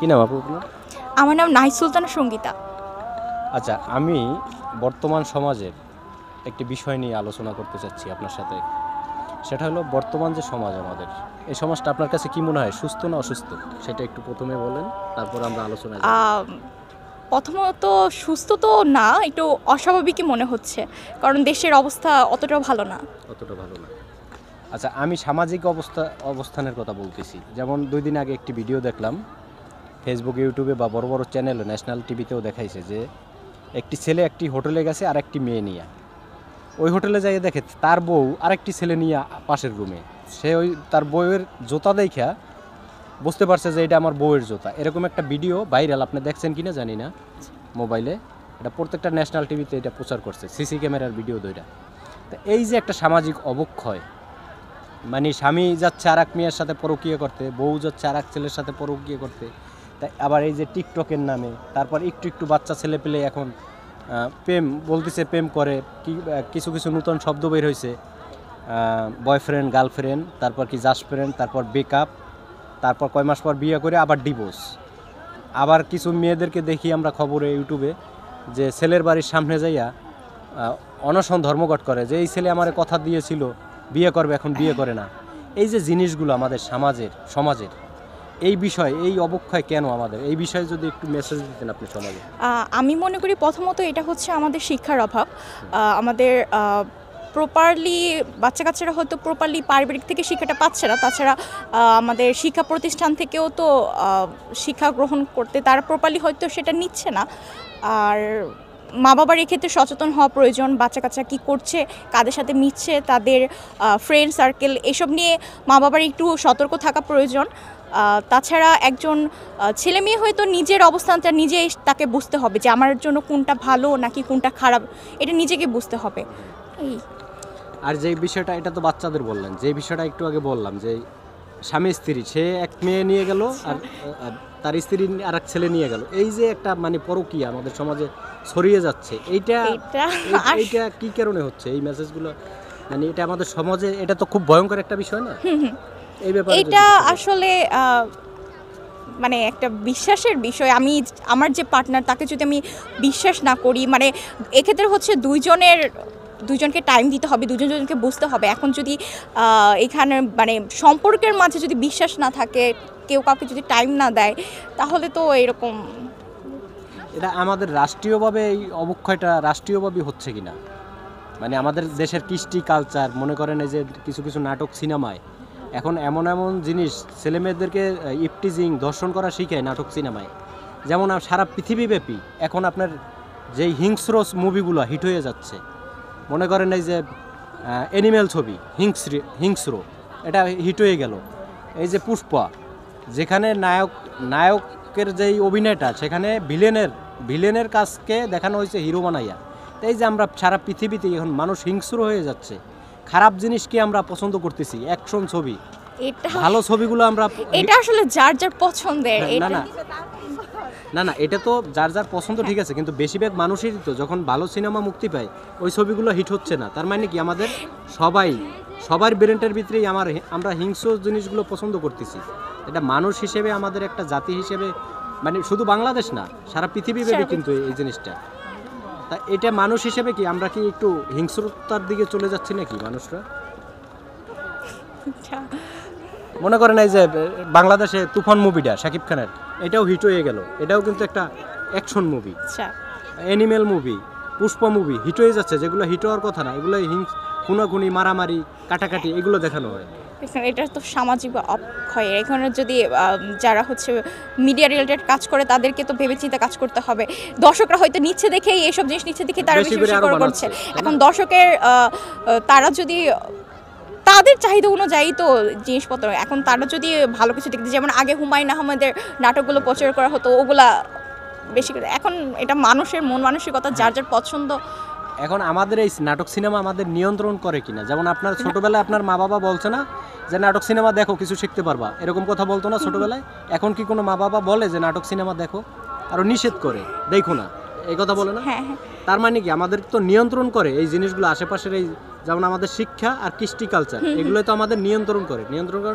কি নাম আপু আপনার? আমার নাম নাহিদ সুলতানা সঙ্গীতা। আচ্ছা, আমি বর্তমান সমাজের একটি বিষয় নিয়ে আলোচনা করতে চাচ্ছি আপনার সাথে। সেটা হলো বর্তমান যে সমাজ আমাদের, এই সমাজটা আপনার কাছে কি মনে হয়, সুস্থ না অসুস্থ? সেটা একটু প্রথমে বলেন, তারপর আমরা আলোচনায় যাব। আম, প্রথমত সুস্থ তো না, একটু অস্বাভাবিকই মনে হচ্ছে, কারণ দেশের অবস্থা অতটাও ভালো না। অতটা ভালো না। আচ্ছা, আমি সামাজিক অবস্থানের কথা বলতেছি। যেমন 2 দিন আগে একটি ভিডিও দেখলাম ফেসবুক, ইউটিউবে বা বড় বড় চ্যানেলে, ন্যাশনাল টিভিতেও দেখাইছে যে একটি ছেলে একটি হোটেলে গেছে আর একটি মেয়ে নিয়ে। ওই হোটেলে যাই দেখে তার বউ আরেকটি ছেলে নিয়ে পাশের রুমে। সে ওই তার বউয়ের জুতা দেখা বুঝতে পারছে যে এটা আমার বউয়ের জুতা। এরকম একটা ভিডিও ভাইরাল, আপনি দেখছেন কিনা জানি না মোবাইলে। এটা প্রত্যেকটা ন্যাশনাল টিভিতে এটা প্রচার করছে, সিসি ক্যামেরার ভিডিও দুইটা। তো এই যে একটা সামাজিক অবক্ষয়, মানে স্বামী যাচ্ছে আর এক মেয়ের সাথে পরকীয়া করতে, বউ যাচ্ছে আর এক ছেলের সাথে পরকীয়া করতে। তাই আবার এই যে টিকটকের নামে তারপর একটু একটু বাচ্চা ছেলে পেলে এখন প্রেম বলতেছে, প্রেম করে। কিছু কিছু নতুন শব্দ বের হয়েছে, বয়ফ্রেন্ড, গার্লফ্রেন্ড, তারপর কি জাস্ট ফ্রেন্ড, তারপর ব্রেকআপ, তারপর কয় মাস পর বিয়ে করে আবার ডিভোর্স। আবার কিছু মেয়েদেরকে দেখি আমরা খবরে, ইউটিউবে, যে ছেলের বাড়ির সামনে যাইয়া অনশন ধর্মঘট করে যে এই ছেলে আমার কথা দিয়েছিল বিয়ে করবে, এখন বিয়ে করে না। এই যে জিনিসগুলো আমাদের সমাজের এই বিষয়, এই অবক্ষয় কেন আমাদের, এই বিষয়ে যদি একটু মেসেজ দিতেন আপনি সমাজে। আমি মনে করি প্রথমত এটা হচ্ছে আমাদের শিক্ষার অভাব। আমাদের প্রপারলি বাচ্চা কাচ্চারা হয়তো প্রপারলি পারিবারিক থেকে শিক্ষাটা পাচ্ছে না। তাছাড়া আমাদের শিক্ষা প্রতিষ্ঠান থেকেও তো শিক্ষা গ্রহণ করতে তারা প্রপারলি হয়তো সেটা নিচ্ছে না। আর মা বাবার এক্ষেত্রে সচেতন হওয়া প্রয়োজন, বাচ্চা কাচ্চা কী করছে, কাদের সাথে মিশছে, তাদের ফ্রেন্ড সার্কেল, এসব নিয়ে মা বাবার একটু সতর্ক থাকা প্রয়োজন। তাছাড়া একজন ছেলে মেয়ে হয়তো নিজের অবস্থানটা নিজেই তাকে বুঝতে হবে যে আমার জন্য কোনটা ভালো নাকি কোনটা খারাপ, এটা নিজেকে বুঝতে হবে। এই আর যে বিষয়টা, এটা তো বাচ্চাদের বললেন, যে বিষয়টা একটু আগে বললাম যে স্বামী স্ত্রী, সে এক মেয়ে নিয়ে গেল আর তার স্ত্রী আর এক ছেলে নিয়ে গেল, এই যে একটা মানে পরকীয়া আমাদের সমাজে ছড়িয়ে যাচ্ছে, এইটা কি কারণে হচ্ছে এই মেসেজগুলো? মানে এটা আমাদের সমাজে, এটা তো খুব ভয়ঙ্কর একটা বিষয় না? এই ব্যাপারে এটা আসলে মানে একটা বিশ্বাসের বিষয়। আমি আমার যে পার্টনার তাকে যদি আমি বিশ্বাস না করি, মানে এক্ষেত্রে হচ্ছে দুইজনকে টাইম দিতে হবে, দুজনকে বুঝতে হবে। এখন যদি এখানে মানে সম্পর্কের মাঝে যদি বিশ্বাস না থাকে, কেউ কাউকে যদি টাইম না দেয়, তাহলে তো এরকম। এটা আমাদের রাষ্ট্রীয়ভাবে এই অবক্ষয়টা রাষ্ট্রীয়ভাবে হচ্ছে কিনা, মানে আমাদের দেশের কৃষ্টি কালচার, মনে করেন এই যে কিছু কিছু নাটক সিনেমায় এখন এমন এমন জিনিস ছেলেমেয়েদেরকে ইফটিজিং, ধর্ষণ করা শিখায় নাটক সিনেমায়। যেমন সারা পৃথিবীব্যাপী এখন আপনার যেই হিংস্র মুভিগুলো হিট হয়ে যাচ্ছে, মনে করেন এই যে অ্যানিম্যাল ছবি, হিংস্র, এটা হিট হয়ে গেল। এই যে পুষ্পা, যেখানে নায়কের যেই অভিনয়টা, সেখানে ভিলেনের কাজকে দেখানো হয়েছে হিরো বানাইয়া। এই যে আমরা সারা পৃথিবীতে এখন মানুষ হিংস্র হয়ে যাচ্ছে, খারাপ জিনিসকে আমরা পছন্দ করতেছি, অ্যাকশন ছবি, ভালো ছবিগুলো আমরা, এটা আসলে যার যার পছন্দের। না, এটা তো যার যার পছন্দ, ঠিক আছে, কিন্তু বেশিরভাগ মানুষেরই তো যখন ভালো সিনেমা মুক্তি পায় ওই ছবিগুলো হিট হচ্ছে না। তার মানে কি আমাদের সবার ব্রেনটার ভিতরেই আমরা হিংস্র জিনিসগুলো পছন্দ করতেছি। এটা মানুষ হিসেবে, আমাদের একটা জাতি হিসেবে, মানে শুধু বাংলাদেশ না, সারা পৃথিবীব্যাপী কিন্তু এই জিনিসটা। তা এটা মানুষ হিসেবে কি আমরা কি একটু হিংস্রতার দিকে চলে যাচ্ছি নাকি মানুষরা? মনে করেন এই যে বাংলাদেশে তুফান মুভিটা শাকিব খানের, এটাও হিট হয়ে গেল, এটাও কিন্তু একটা action movie. Animal movie, Pushpa movie hit হয়ে যাচ্ছে, যেগুলো হিট হওয়ার কথা না, এগুলো খুনাখুনি, মারামারি, কাটাকাটি, এগুলো দেখানো হয়। এটা তো সামাজিক অবক্ষয়। এখানে যদি যারা হচ্ছে মিডিয়া রিলেটেড কাজ করে, তাদেরকে তো ভেবেচিন্তে কাজ করতে হবে। দর্শকরা হয়তো নিচ্ছে দেখেই, এইসব জিনিস নিচ্ছে দেখে তারা বেশি বেশি করছে। এখন দর্শকের তারা যদি তাদের চাহিদা অনুযায়ী তো জিনিসপত্র, এখন তারা যদি ভালো কিছু দেখতে, যেমন আগে হুমায়ুন আহমেদের নাটকগুলো প্রচার করা হতো, ওগুলা বেশি করে। এখন এটা মানুষের মন মানসিকতা, যার যার পছন্দ। এখন আমাদের এই নাটক সিনেমা আমাদের নিয়ন্ত্রণ করে কিনা? যেমন আপনার ছোটবেলায় আপনার মা বাবা বলছে না যে নাটক সিনেমা দেখো, কিছু শিখতে পারবা, এরকম কথা বলতো না ছোটবেলায়? এখন কি কোনো মা বাবা বলে যে নাটক সিনেমা দেখো, আরো নিষেধ করে দেখো না, এই কথা বলে না? তার মানে কি আমাদের তো নিয়ন্ত্রণ করে এই জিনিসগুলো, আশেপাশের এই যেমন আমাদের শিক্ষা আর কৃষ্টি কালচার, এগুলো তো আমাদের নিয়ন্ত্রণ করে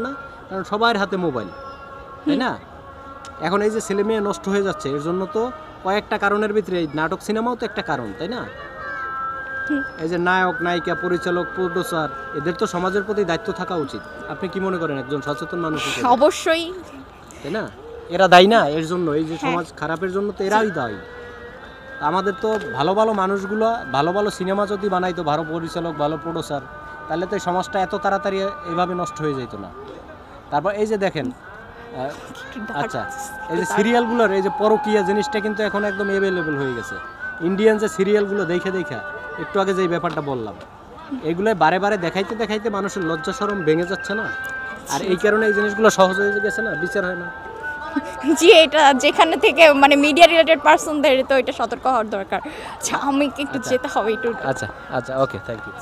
না? কারণ সবার হাতে মোবাইল, তাই না? এখন এই যে ছেলে মেয়ে নষ্ট হয়ে যাচ্ছে এর জন্য তো কয়েকটা কারণের ভিতরে এই নাটক সিনেমাও তো একটা কারণ, তাই না? এই যে নায়ক নায়িকা পরিচালক প্রোডিউসার এদের তো সমাজের প্রতি দায়িত্ব থাকা উচিত। আপনি কি মনে করেন একজন সচেতন মানুষ হিসেবে? অবশ্যই। তাই না? এরা দায়ী না এর জন্য, এই যে সমাজ খারাপের জন্য তো এরাই দায়ী। আমাদের তো ভালো ভালো মানুষগুলো ভালো ভালো সিনেমা যদি বানাইতো, ভালো পরিচালক ভালো প্রোডিউসার, তাহলে তো এই সমাজটা এত তাড়াতাড়ি এভাবে নষ্ট হয়ে যেত না। তারপর এই যে দেখেন আচ্ছা এই যে সিরিয়ালগুলোর এই যে পরকীয়া জিনিসটা কিন্তু এখন একদম অ্যাভেলেবল হয়ে গেছে। ইন্ডিয়ান যে সিরিয়ালগুলো দেখে একটু আগে যে ব্যাপারটা বললাম, এগুলো বারে বারে দেখাইতে দেখাইতে মানুষের লজ্জা শরম ভেঙে যাচ্ছে না? আর এই কারণে এই জিনিসগুলো সহজ হয়ে গেছে না, বিচার হয় না। জি, এটা যেখানে থেকে মানে মিডিয়া রিলেটেড পার্সনদের তো এটা সতর্ক হওয়ার দরকার। আচ্ছা আমি একটু যেতে হবে একটু। আচ্ছা আচ্ছা ওকে, থ্যাংক ইউ।